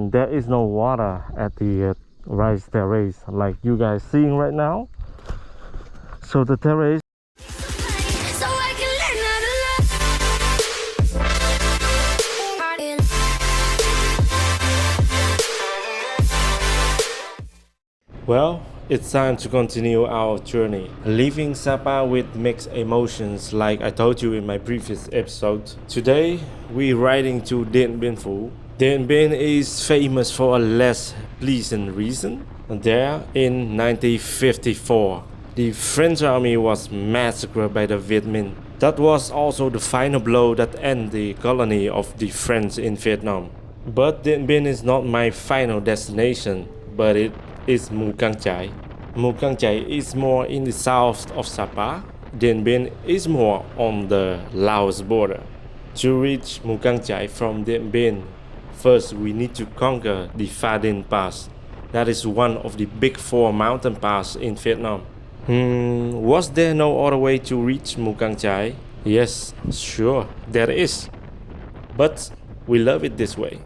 and there is no water at the rice terrace like you guys seeing right now. So the terrace well, it's time to continue our journey, leaving Sapa with mixed emotions like I told you in my previous episode. Today, we're riding to Dien Bien. Dien Bien is famous for a less pleasant reason. There, in 1954, the French army was massacred by the Viet Minh. That was also the final blow that ended the colony of the French in Vietnam. But Dien Bien is not my final destination, but it is Mu Cang Chai. Mu Cang Chai is more in the south of Sapa. Dien Bien is more on the Laos border. To reach Mu Cang Chai from Dien Bien, first we need to conquer the Pha Dinh Pass. That is one of the big 4 mountain passes in Vietnam. Was there no other way to reach Mu Cang Chai? Yes, sure, there is. But we love it this way.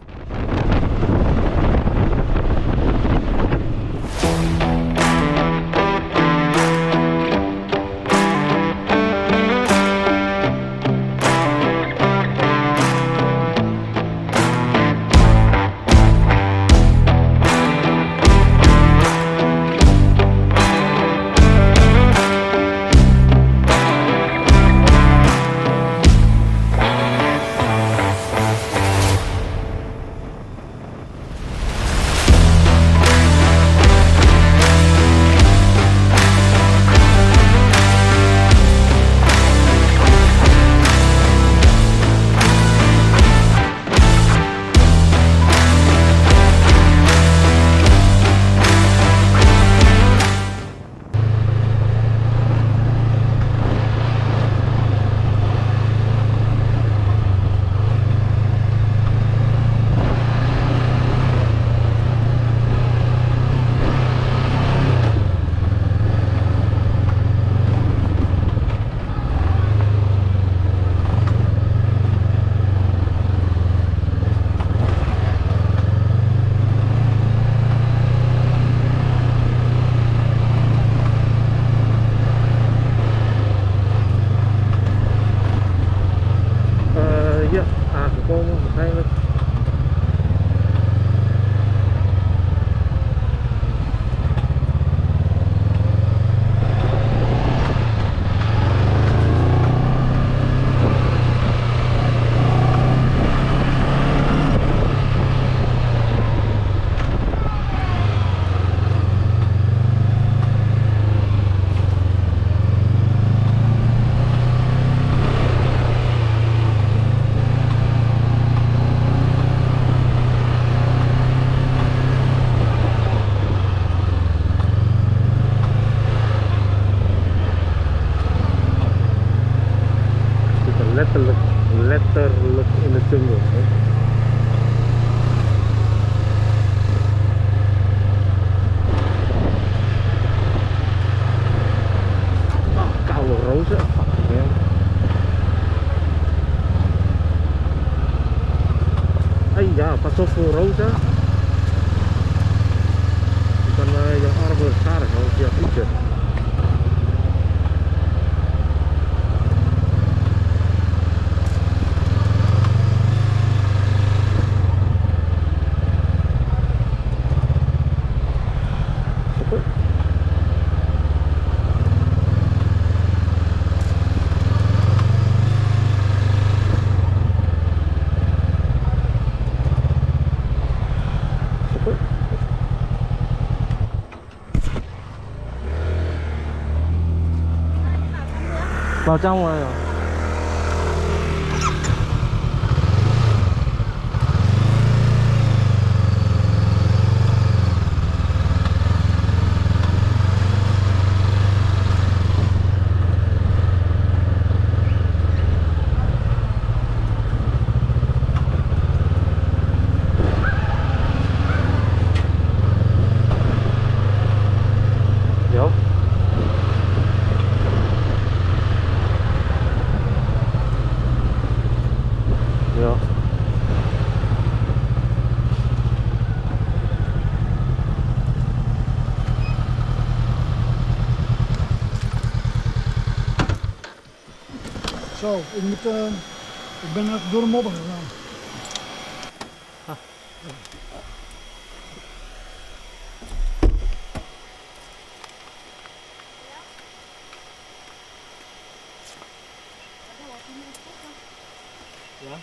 Aangekomen waarschijnlijk. Letterlijk in de jungle. Koude rozen. Ja. Hey, ja, pas op voor rozen. Je kan je armen scharen als je fietsen. Vào trong rồi. Zo, ik ben net door de modder gegaan. Dạ?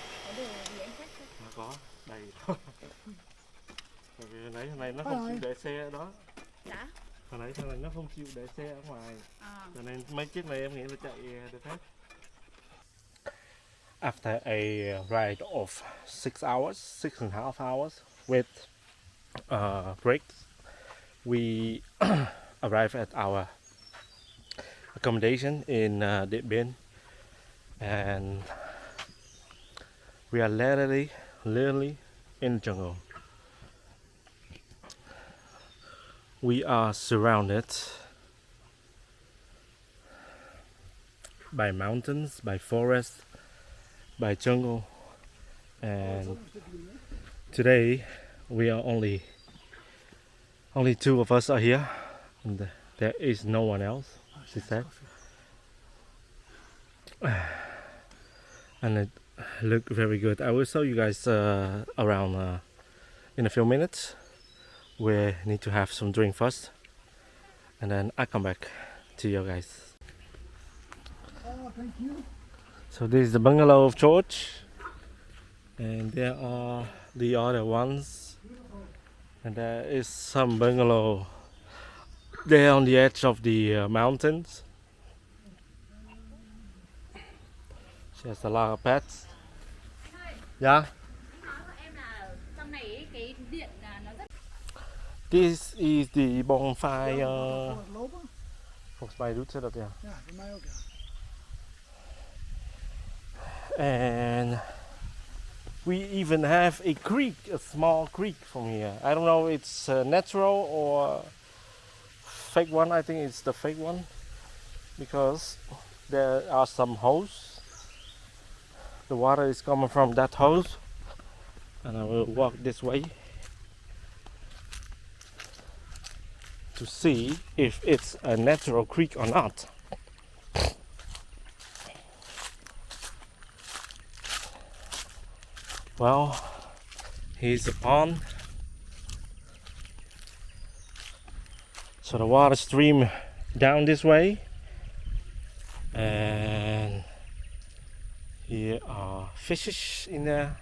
Có, đầy. Hồi nãy nó không chịu để xe ở đó. Dạ? Hồi nãy thằng này nó không chịu để xe ở ngoài. Cho nên mấy chiếc này em nghĩ là chạy được hết. After a ride of 6.5 hours with breaks, we arrived at our accommodation in Dien Bien, and we are literally in the jungle. We are surrounded by mountains, by forests, by jungle, and today we are only two of us are here, and there is no one else, she said. And it looked very good. I will show you guys around in a few minutes. We need to have some drink first, and then I come back to you guys. Oh, thank you. So this is the bungalow of George, and there are the other ones, and there is some bungalow there on the edge of the mountains. She has a lot of pets. Yeah. This is the bonfire. Volgens mij doet ze dat, ja. Ja, voor mij ook, ja. And we even have a creek, a small creek from here. I don't know if it's natural or fake one. I think it's the fake one because there are some holes. The water is coming from that hose, and I will walk this way to see if it's a natural creek or not. Well, here's a pond. So the water stream down this way, and here are fishes in there,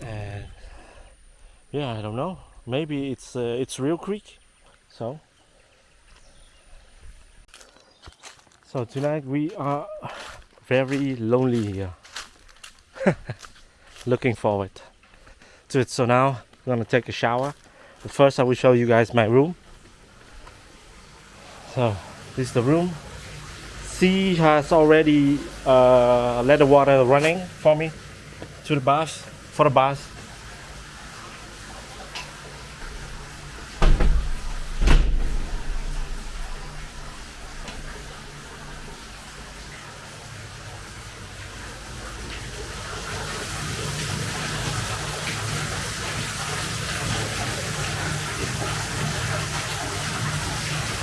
and yeah, I don't know. Maybe it's real creek. So tonight we are very lonely here. Looking forward to it. So now I'm gonna take a shower, but first I will show you guys my room. So this is the room. Sea has already let the water running for me to the bath, for the bath.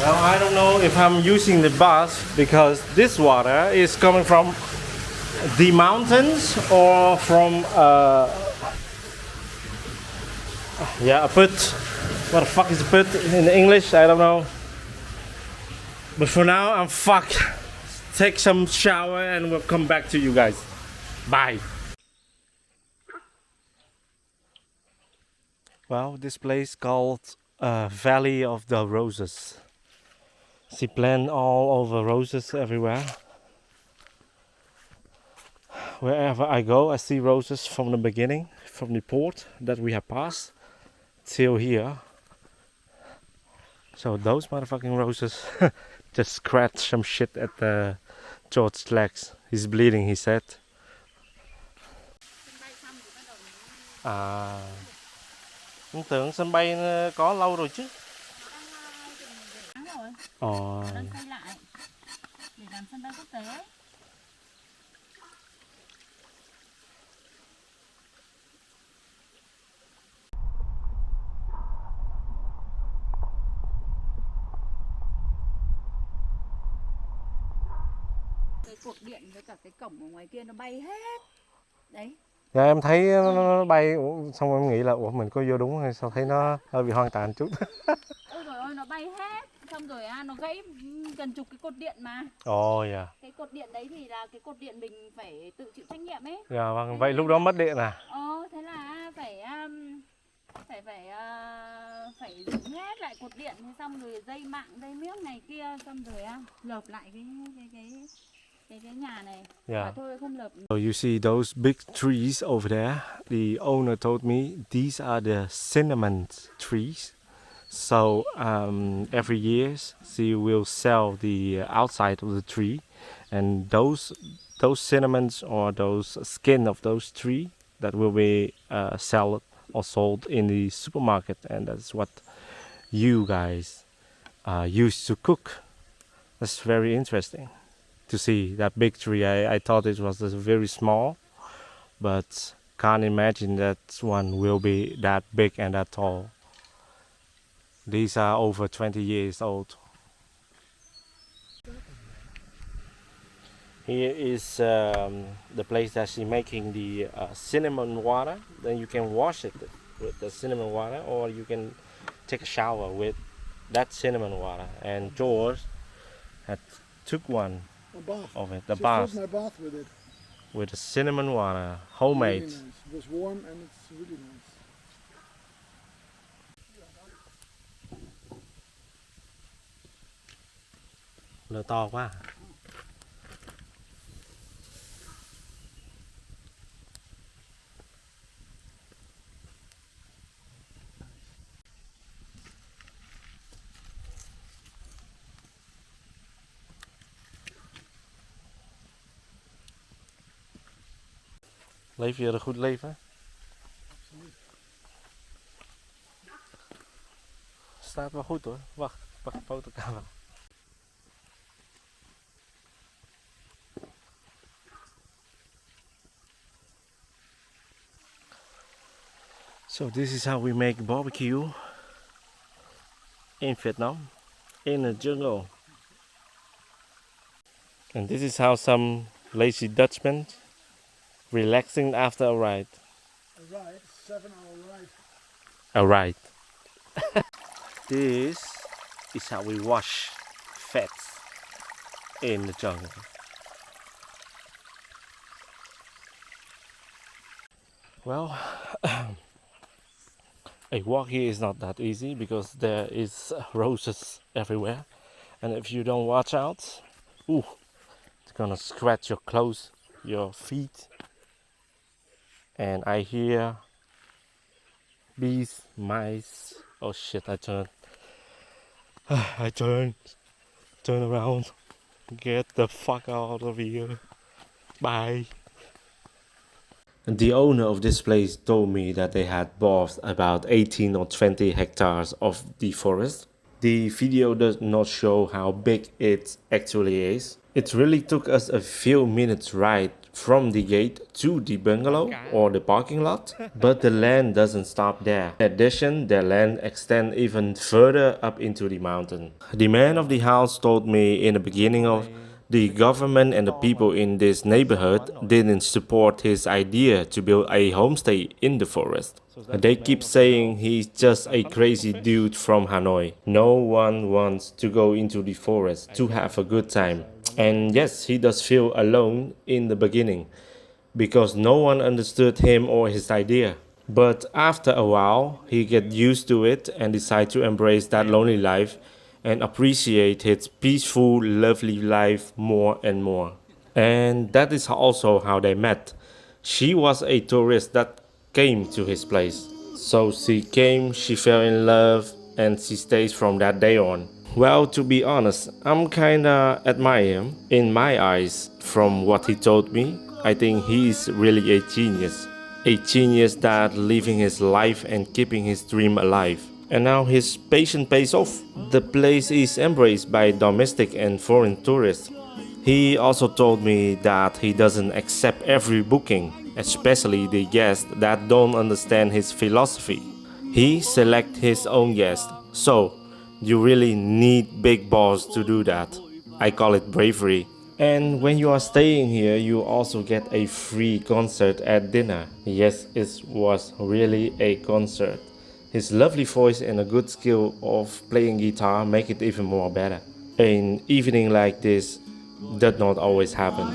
Well, I don't know if I'm using the bath because this water is coming from the mountains or from a put. What the fuck is a put in English? I don't know. But for now, I'm fucked. Take some shower and we'll come back to you guys. Bye. Well, this place called Valley of the Roses. She planted all over roses everywhere. Wherever I go, I see roses from the beginning, from the port that we have passed till here. So those motherfucking roses just scratched some shit at George's legs. He's bleeding, he said. À, tôi tưởng sân bay có lâu rồi chứ. Đang xây lại để làm sân bay quốc tế. cái cột điện với cả cái cổng ở ngoài kia nó bay hết. Đấy. Dạ em thấy nó bay, xong em nghĩ là ủa mình có vô đúng hay sao thấy nó hơi bị hoang tàn chút. Ôi trời ơi nó bay hết. Xong rồi nó gãy gần chục cái cột điện mà. Ồ dạ. Cái cột điện đấy thì là cái cột điện mình phải tự chịu trách nhiệm ấy. Dạ vâng, vậy lúc đó mất điện à? Thế là phải dựng hết lại cột điện, thế xong rồi dây mạng dây miếng này kia, xong rồi lợp lại cái nhà này. Yeah. Mà thôi không lợp. So you see those big trees over there? The owner told me these are the cinnamon trees. So every year she will sell the outside of the tree, and those cinnamons or those skin of those tree that will be sold in the supermarket, and that's what you guys used to cook. That's very interesting to see that big tree. I thought it was very small, but can't imagine that one will be that big and that tall. These are over 20 years old. Here is the place that she's making the cinnamon water. Then you can wash it with the cinnamon water, or you can take a shower with that cinnamon water. And George had took one A bath. of it, the Just bath, filled my bath with it. with the cinnamon water, homemade. Really nice. It was warm and it's really nice. Lửa to quá. Leef je er een goed leven? Staat wel goed hoor. Wacht, pak een fotocamera. So this is how we make barbecue in Vietnam, in the jungle. And this is how some lazy Dutchmen relaxing after a ride. A ride, 7-hour ride. A ride. This is how we wash fats in the jungle. Well, a walk here is not that easy because there is roses everywhere, and if you don't watch out, it's gonna scratch your clothes, your feet. And I hear bees, mice. Oh shit! I turned. I turned. Turn around. Get the fuck out of here. Bye. The owner of this place told me that they had bought about 18 or 20 hectares of the forest. The video does not show how big it actually is. It really took us a few minutes ride from the gate to the bungalow or the parking lot, but the land doesn't stop there. In addition, their land extends even further up into the mountain. The man of the house told me in the beginning of the government and the people in this neighborhood didn't support his idea to build a homestay in the forest. They keep saying he's just a crazy dude from Hanoi. No one wants to go into the forest to have a good time. And yes, he does feel alone in the beginning because no one understood him or his idea. But after a while, he gets used to it and decides to embrace that lonely life and appreciate his peaceful, lovely life more and more. And that is also how they met. She was a tourist that came to his place. So she came, she fell in love, and she stays from that day on. Well, to be honest, I'm kinda admire him. In my eyes, from what he told me, I think he's really a genius. A genius that living his life and keeping his dream alive. And now his patience pays off. The place is embraced by domestic and foreign tourists. He also told me that he doesn't accept every booking, especially the guests that don't understand his philosophy. He selects his own guests. So, you really need big balls to do that. I call it bravery. And when you are staying here, you also get a free concert at dinner. Yes, it was really a concert. His lovely voice and a good skill of playing guitar make it even more better. An evening like this does not always happen.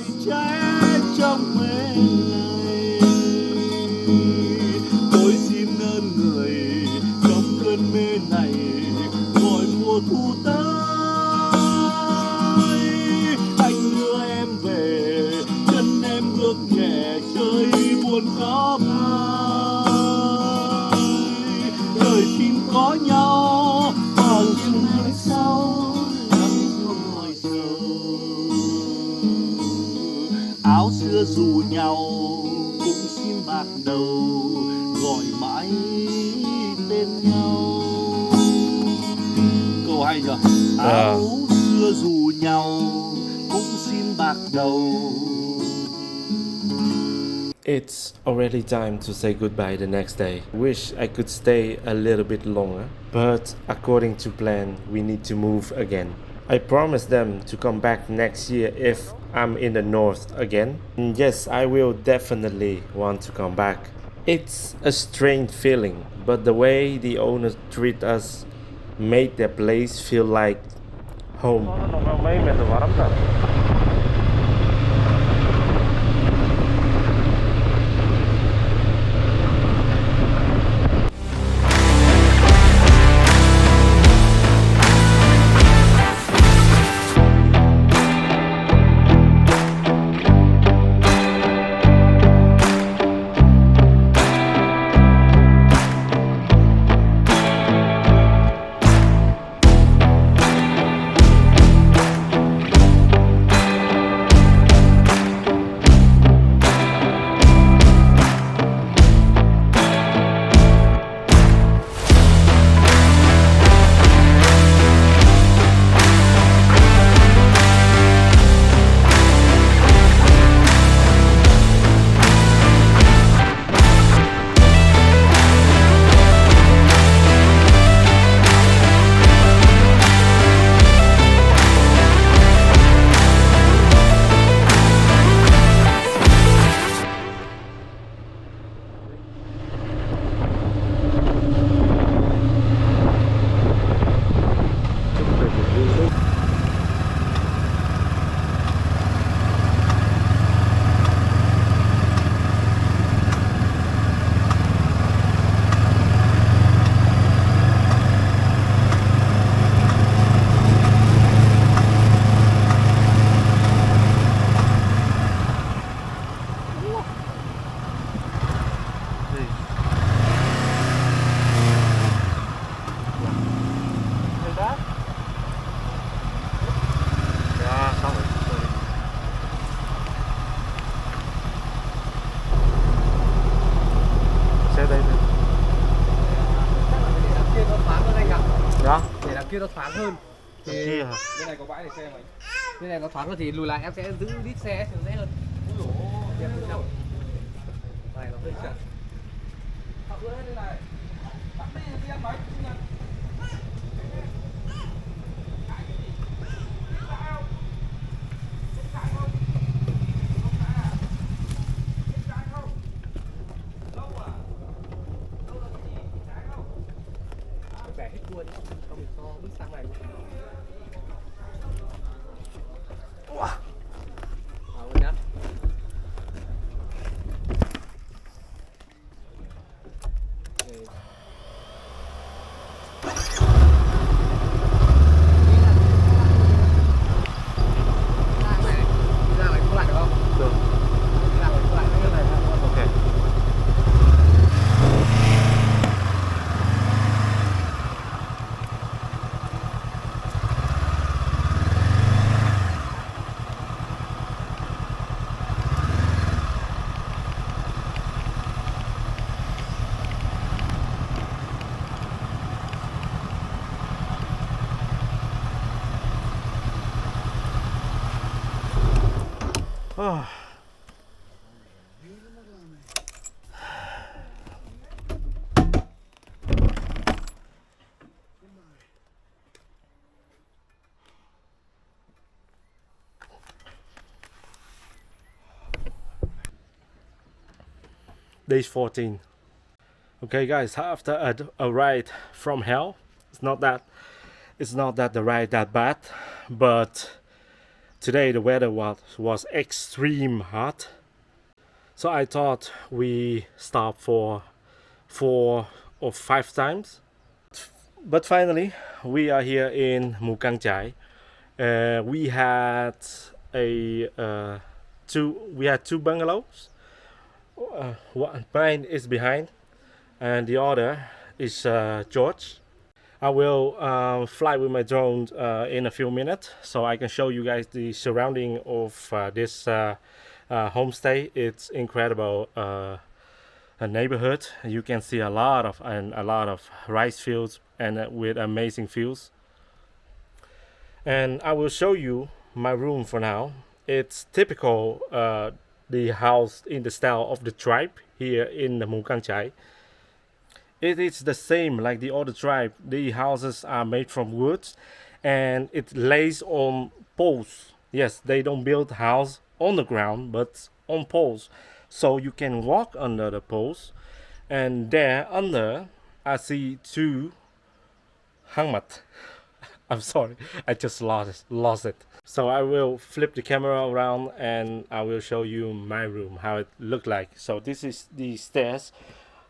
Tôi xin ơn người trong cơn mê này gọi mùa thu tới. Anh đưa em về chân em bước nhẹ chơi buồn có ai. Đời xin có nhau vào những ngày sau nắng chuông ngồi sầu. Áo xưa dù nhau cũng xin bạc đầu gọi mãi tên nhau. Câu hay chưa? Áo xưa dù nhau cũng xin bạc đầu. It's already time to say goodbye the next day. Wish I could stay a little bit longer, but according to plan, we need to move again. I promised them to come back next year if I'm in the north again. And yes, I will definitely want to come back. It's a strange feeling, but the way the owners treat us made their place feel like home. Kia nó thoáng hơn thì bên này có bãi để xe mày, bên này nó thoáng hơn thì lùi lại em sẽ giữ đít xe thì nó dễ hơn. Ui dồi, đẹp hơn đâu. Này nó hơi chật. Học nữa đây này. Bắt đi đi ăn bánh. Bẻ hết cua đi, không mình cho bước sang này. Wow. Nhá. day 14. Okay guys, after a ride from hell, it's not that the ride that bad, but today the weather was extreme hot. So I thought we stop for 4 or 5 times. But finally we are here in Mu Cang Chai. We had two bungalows. Mine is behind and the other is George. I will fly with my drone in a few minutes so I can show you guys the surrounding of this homestay. It's incredible a neighborhood. You can see a lot of rice fields and with amazing views. And I will show you my room for now. It's typical the house in the style of the tribe here in the Mu Cang Chai. It is the same like the other tribe. The houses are made from wood and it lays on poles. Yes, they don't build house on the ground but on poles. So you can walk under the poles, and there under I see 2 hangmat. I'm sorry, I just lost it. So I will flip the camera around and I will show you my room, how it looked like. So this is the stairs.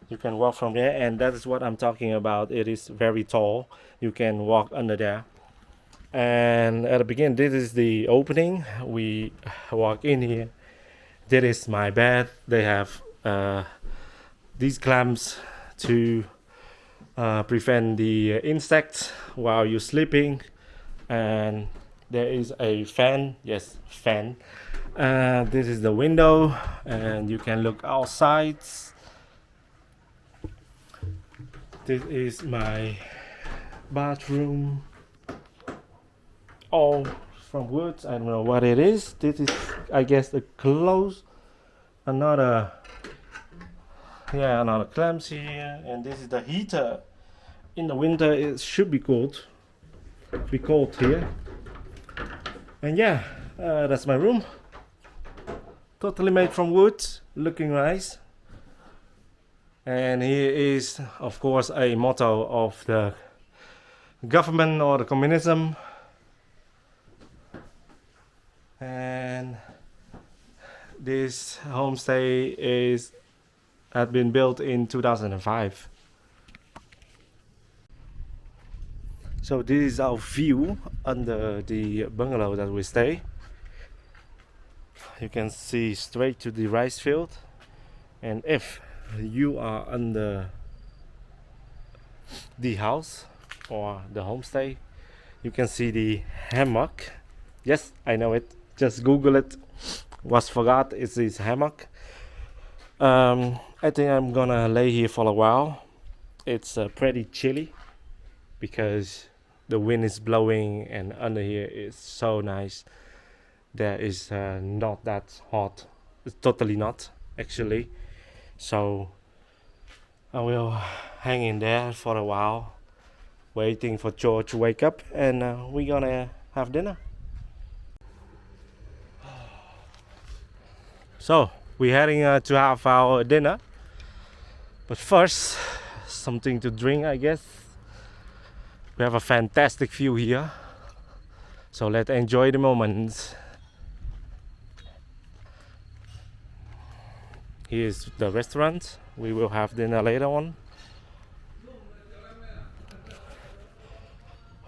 You can walk from there, and that is what I'm talking about. It is very tall. You can walk under there. And at the beginning, this is the opening. We walk in here. This is my bed. They have these clamps to prevent the insects while you're sleeping. And there is a fan. Yes, fan. This is the window, and you can look outside. This is my bathroom, all from wood. I don't know what it is. This is, I guess, the clothes. Another clamps here, and this is the heater. In the winter, it should be cold. Here. And yeah, that's my room. Totally made from wood, looking nice. And here is, of course, a motto of the government or the communism. And this homestay had been built in 2005. So this is our view under the bungalow that we stay. You can see straight to the rice field, and if you are under the house or the homestay, you can see the hammock. Yes, I know it. Just Google it. Was forgot it's this hammock. I think I'm gonna lay here for a while. It's pretty chilly because the wind is blowing, and under here is so nice. There is not that hot. It's totally not actually. So I will hang in there for a while, waiting for George to wake up, and we're gonna have dinner. So we're heading to have our dinner, but first something to drink, I guess. We have a fantastic view here, so let's enjoy the moment. Here's the restaurant. We will have dinner later on.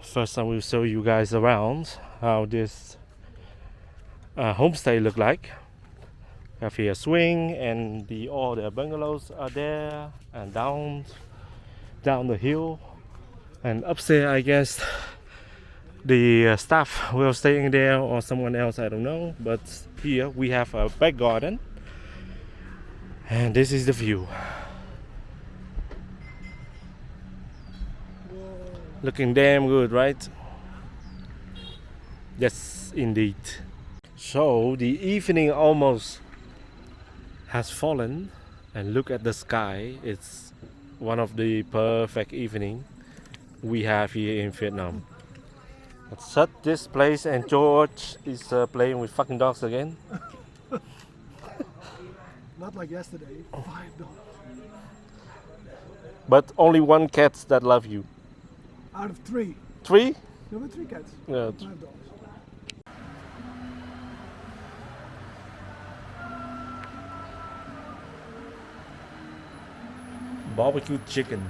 First I will show you guys around how this homestay look like. We have here a swing, and all the bungalows are there, and down the hill, and upstairs I guess the staff will staying there, or someone else, I don't know. But here we have a back garden. And this is the view. Whoa. Looking damn good, right? Yes, indeed. So the evening almost has fallen, and look at the sky. It's one of the perfect evening we have here in Vietnam. Let's shut this place, and George is playing with fucking dogs again. Not like yesterday. $5. But only one cat that love you. Out of 3. 3? There were 3 cats. Yeah. $5. Barbecue chicken.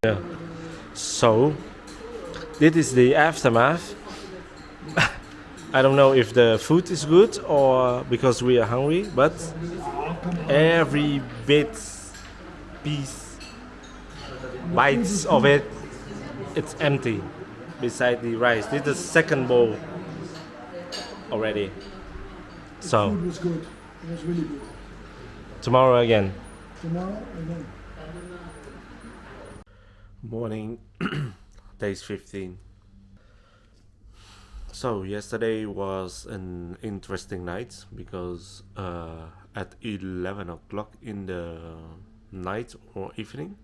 Yeah. So, this is the aftermath. I don't know if the food is good or because we are hungry, but every bites of it, it's empty beside the rice. This is the second bowl already. So, Food was good. It was really good. tomorrow again. Tomorrow again. Morning, days 15. So yesterday was an interesting night because at 11 o'clock in the night or evening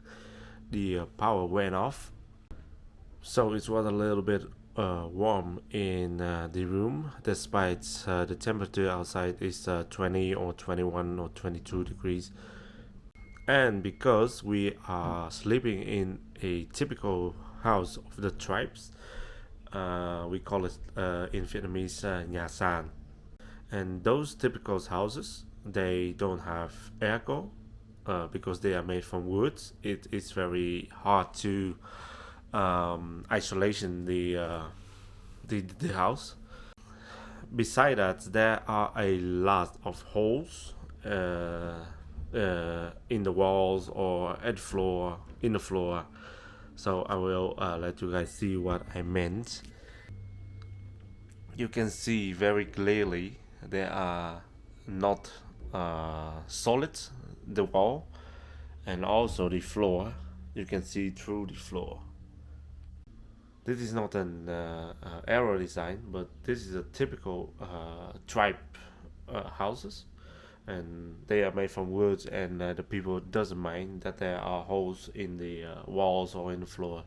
the power went off, so it was a little bit warm in the room despite the temperature outside is 20 or 21 or 22 degrees. And because we are sleeping in a typical house of the tribes, we call it in Vietnamese nhà sàn. And those typical houses, they don't have airco because they are made from wood. It is very hard to isolation the house. Beside that, there are a lot of holes in the walls or at the floor, in the floor. So I will let you guys see what I meant. You can see very clearly they are not solid, the wall, and also the floor. You can see through the floor. This is not an aero design, but this is a typical tribe houses, and they are made from wood, and the people doesn't mind that there are holes in the walls or in the floor.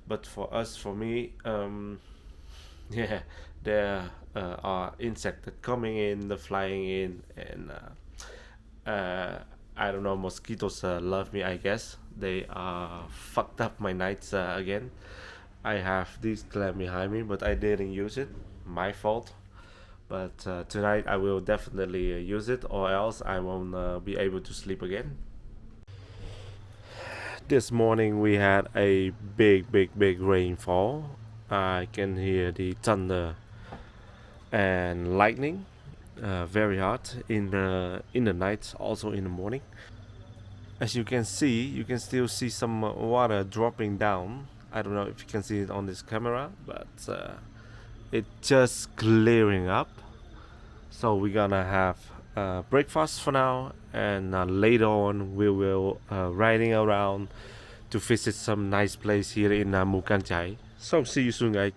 But for us, for me, yeah, there are insects coming in, flying in, and I don't know, mosquitoes love me, I guess. They are fucked up my nights again. I have this clamp behind me, but I didn't use it. My fault. But tonight I will definitely use it, or else I won't be able to sleep again. This morning we had a big rainfall. I can hear the thunder and lightning very hard in the night, also in the morning. As you can see, you can still see some water dropping down. I don't know if you can see it on this camera, but it's just clearing up. So we're gonna have breakfast for now, and later on we will riding around to visit some nice place here in Mu Cang Chai. So see you soon, guys.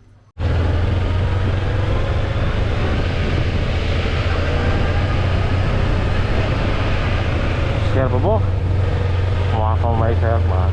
Xe vào bố, hòa không mấy xe mà.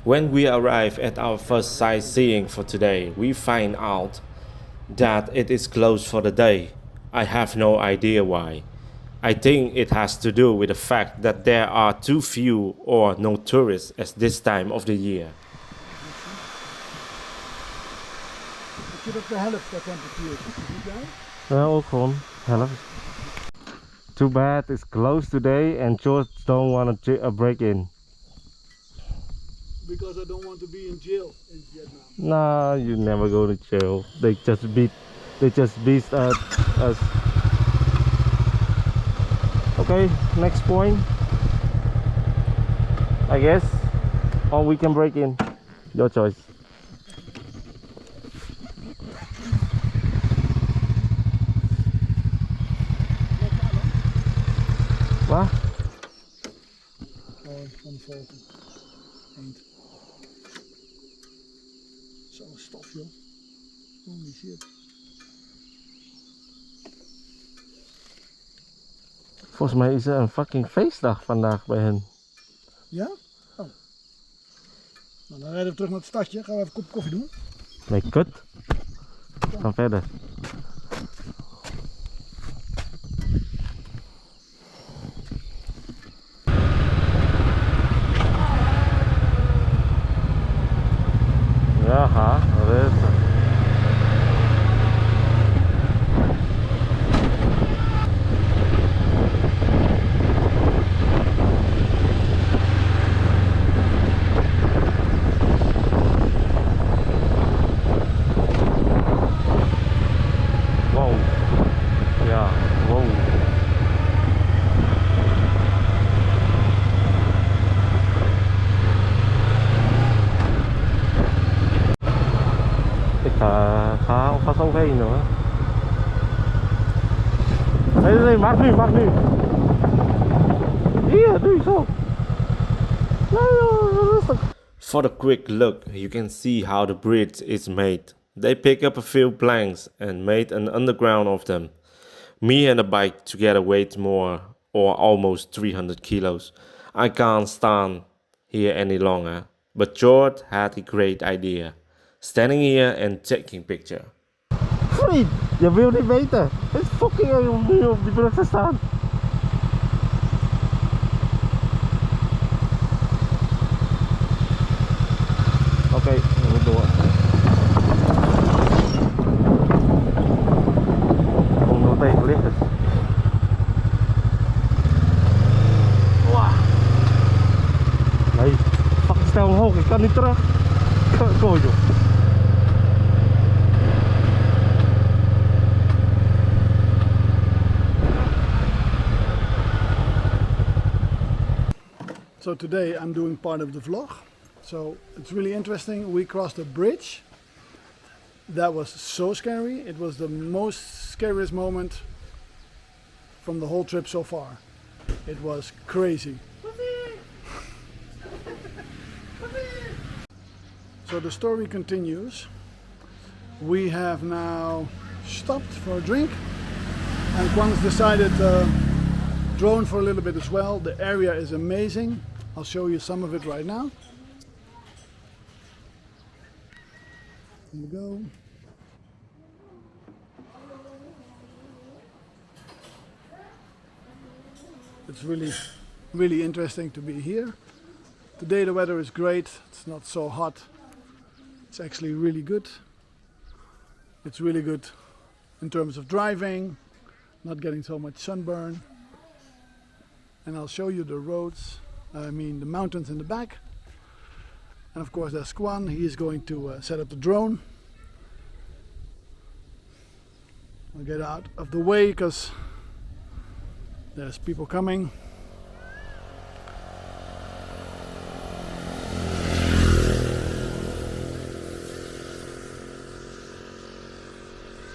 When we arrive at our first sightseeing for today, we find out that it is closed for the day. I have no idea why. I think it has to do with the fact that there are too few or no tourists at this time of the year. Ik zit op de helft der temperatuur. Zie jij? Ja, ook gewoon helft. Too bad it's closed today and tourists don't want to break in. Because I don't want to be in jail in Vietnam. Nah, you never go to jail. They just beat us. Okay, next point. I guess, or we can break in. Your choice. Wat? Oh, van de vogel. Eend. Zo'n stof, joh. Holy shit. Volgens mij is er een fucking feestdag vandaag bij hen. Ja? Oh. Nou, dan rijden we terug naar het stadje. Gaan we even een kop koffie doen. Nee, kut. Gaan verder. Ja, dat is het. Wow. Ja, wow. Ik ga alvast overheen hoor. Nee, mag nu. Hier, doe zo. Nee, rustig. For the quick look, you can see how the bridge is made. They pick up a few planks and made an underground of them. Me and the bike together weighed more, or almost 300 kilos. I can't stand here any longer, but George had a great idea. Standing here and taking picture. Vriend, je wil niet weten. Het is fucking erg om nu op die brug te staan. Oké, we moeten door. Kom nog tegen lichters. Wow. Nee, fucking snel omhoog, ik kan niet terug. Kom joh. So today I'm doing part of the vlog. So it's really interesting. We crossed a bridge. That was so scary. It was the most scariest moment from the whole trip so far. It was crazy. So the story continues. We have now stopped for a drink and Quang's decided drone for a little bit as well. The area is amazing. I'll show you some of it right now. Here we go. It's really interesting to be here. Today the weather is great. It's not so hot. It's actually really good. It's really good in terms of driving, not getting so much sunburn. And I'll show you the roads, I mean the mountains in the back. And of course there's Quan, he is going to set up the drone. I'll get out of the way because there's people coming.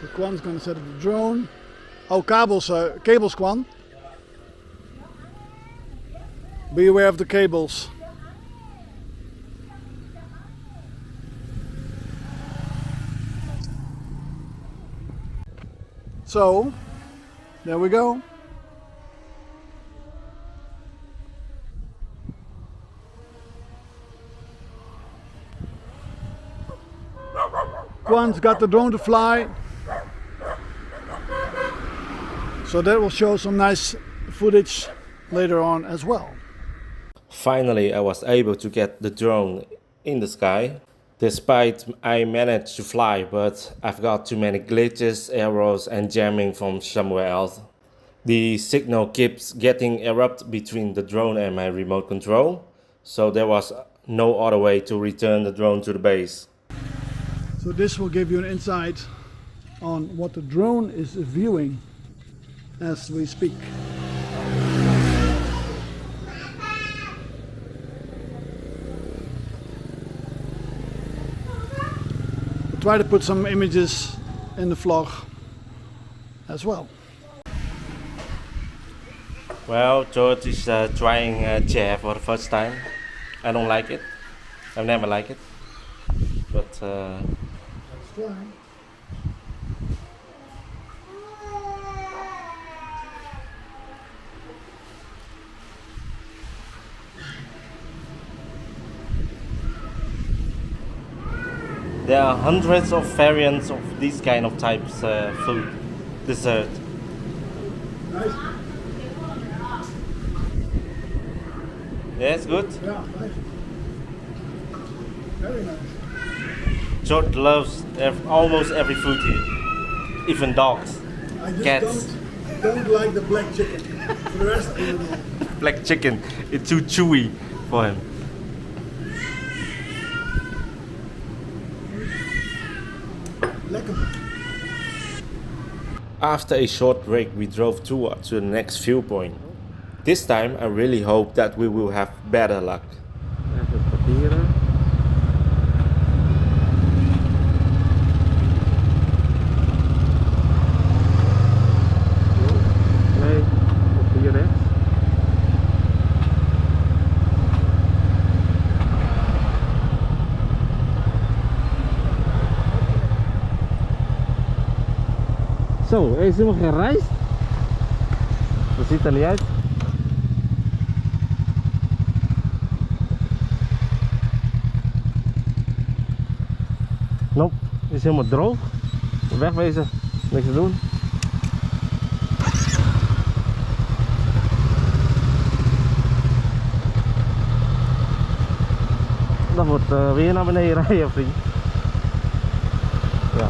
So Quan's going to set up the drone. Oh, cables Quan. Be aware of the cables. So, there we go. ones got the drone to fly. So that will show some nice footage later on as well. Finally, I was able to get the drone in the sky. Despite I managed to fly, but I've got too many glitches, errors and jamming from somewhere else. The signal keeps getting erupt between the drone and my remote control, so there was no other way to return the drone to the base. So this will give you an insight on what the drone is viewing as we speak. We'll try to put some images in the vlog as well. Well, George is trying chair for the first time. I don't like it. I've never liked it. But there are hundreds of variants of these kind of types food, dessert. Nice. Yeah, it's good. Yeah, nice. Very nice. George loves almost every food here, even dogs, I just cats. don't like the black chicken. For the rest, I don't know. Black chicken, it's too chewy for him. Lekker. After a short break, we drove towards the next viewpoint. This time, I really hope that we will have better luck. Even papieren. Nee, op hier rechts. Zo, is helemaal geen rijst? Dat ziet er niet uit. Nope, is helemaal droog. Wegwezen, niks te doen. Dat wordt weer naar beneden rijden, vriend. Ja.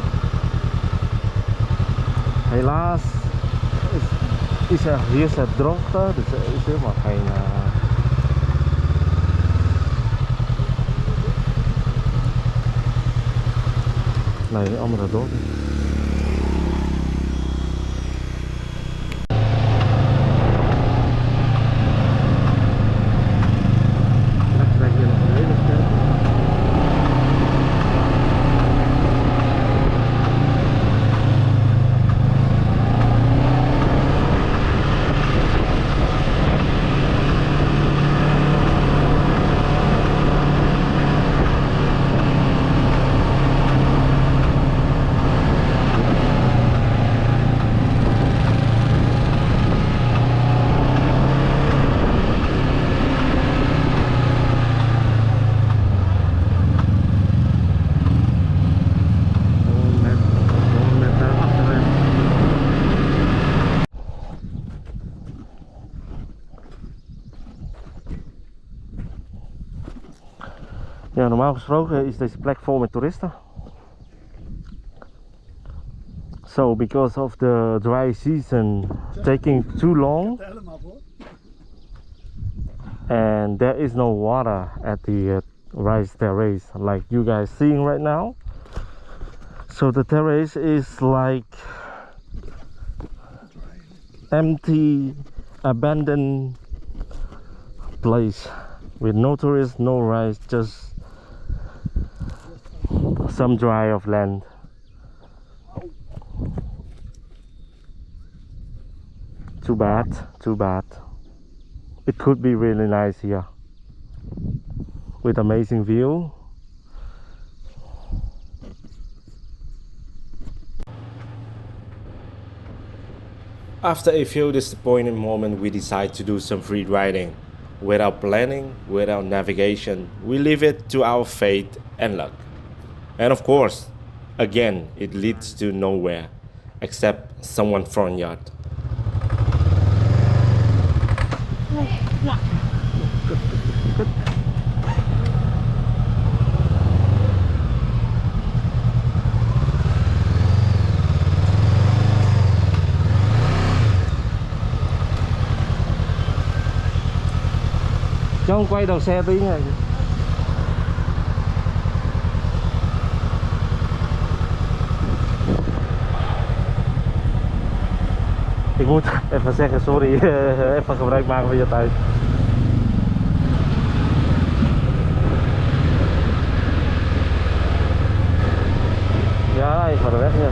Helaas is er hier zit droogte, dus er is helemaal geen... Nee, andere dorp. Lekker hier nog een hele sterk. Ja, normaal gesproken is deze plek vol met toeristen. So because of the dry season taking too long and there is no water at the rice terrace like you guys seeing right now. So the terrace is like empty, abandoned place with no tourists, no rice, just some dry of land. Too bad, too bad. It could be really nice here with amazing view. After a few disappointing moments, we decide to do some free riding. Without planning, without navigation, we leave it to our fate and luck. And of course, Again, it leads to nowhere except someone's front yard. Cho ông quay đầu xe tí nha. Ik moet even zeggen sorry, even gebruik maken van je tijd. Ja, even de weg, ja.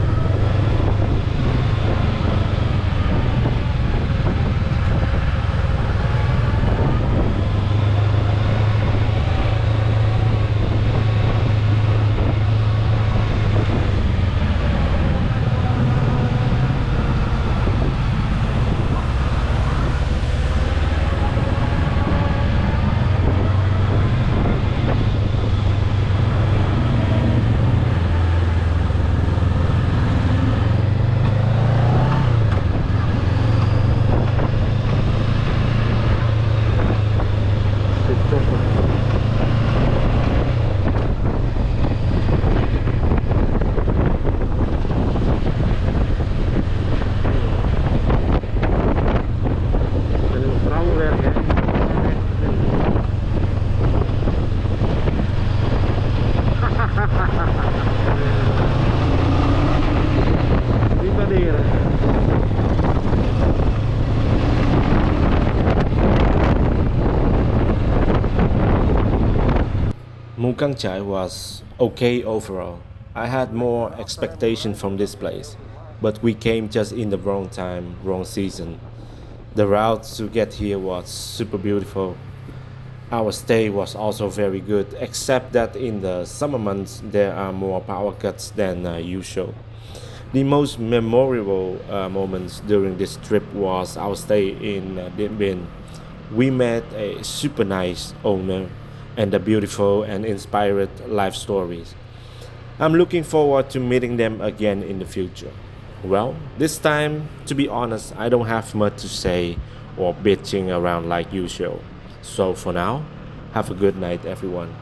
Mu Cang Chai was okay overall. I had more expectation from this place, but we came just in the wrong time, wrong season. The route to get here was super beautiful. Our stay was also very good, except that in the summer months there are more power cuts than usual. The most memorable moments during this trip was our stay in Dien Bien. We met a super nice owner and the beautiful and inspired life stories. I'm looking forward to meeting them again in the future. Well, this time, to be honest, I don't have much to say or bitching around like usual. So for now, have a good night, everyone.